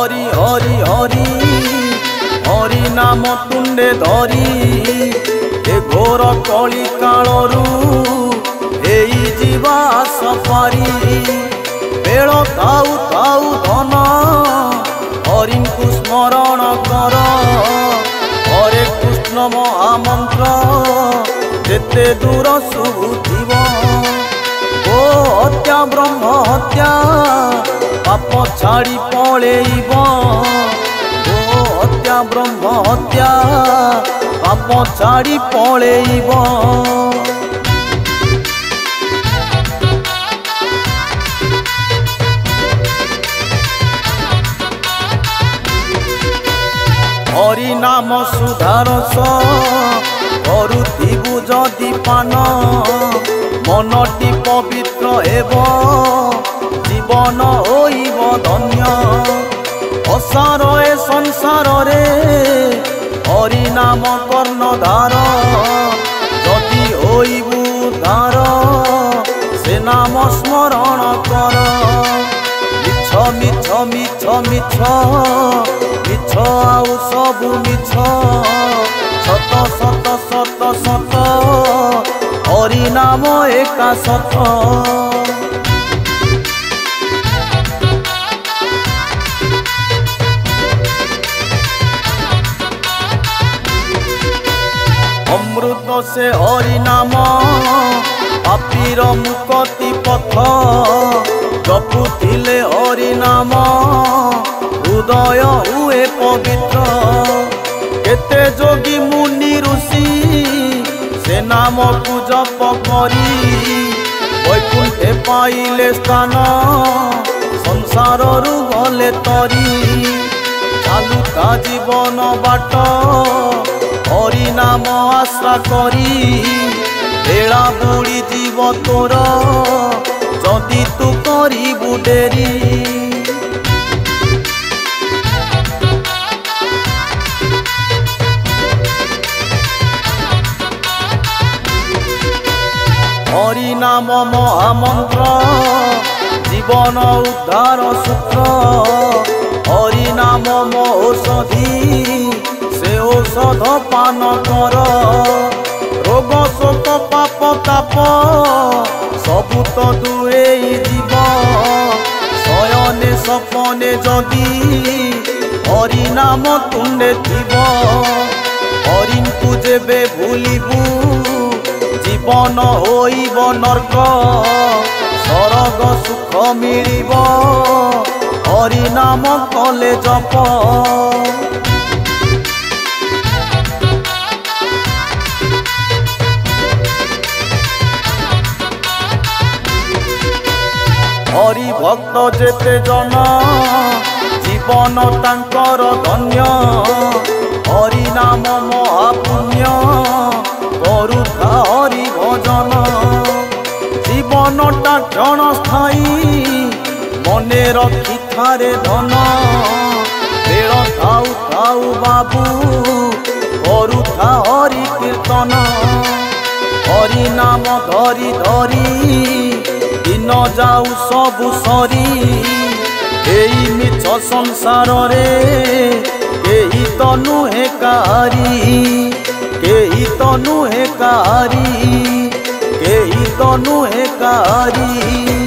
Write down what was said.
हरि हरि हरि हरि नाम तुंडे धरी ए घोर कली कालरू एई जीवा सफारी बेल थाउ थाउ धन हरि को स्मरण कर हरे कृष्ण महामंत्र जेते दूर शुभुथिब ओ हत्या ब्रह्म हत्या पाप छाड़ी पलैब ओ हत्या ब्रह्म हत्या पाप छाड़ी पलैब हरि नाम सुधारस करुथिबु जदि पान मनटी पवित्र हेब जीवन होइब धन्य असार ए संसार रे हरि नाम कर्णधार जदि होइबु उद्धार से नाम स्मरण कर मिछ मिछ मिछ मिछ आउ सबु मिछ सत सत सत सत हरि नाम एका सत अमृत से हरि नाम पापीर मुक्ति पथ जपुथिले हरि नाम हृदय हुए पवित्र केते जोगी मुनि ऋषि से नाम को जप करी वैकुंठे पाइले स्थान संसार रु गले तरी चालुका जीवन बाट हरि नाम आश्रा करी बेला बुड़ी जीव तोर जदि तू करिबु डेरी हरि नाम महामंत्र जीवन उद्धार सूत्र हरि नाम औषधि से औषध पान कर रोग शोक पाप ताप सबु तो दूरेई जीव शयने सपने जदि हरि नाम तुंडे थिब हरि को जेबे भूलिबु जीवन होइब नर्क सरग सुख मिलिब हरि नाम कले जप हरि भक्त जेते जन जीवन तांकर धन्य हरि नाम महापुण्य करुथा हरि भजन जीवनटा क्षण स्थायी मने रखी थारे धन बेल थाउ थाउ बाबू करुथा हरि कीर्तन हरि नाम धरी धरी दिन जाऊ सबु सरी एई मिछ संसार रे केही तो नुहे कारी केही तो नुहे कारी केही तो नुहे कारी।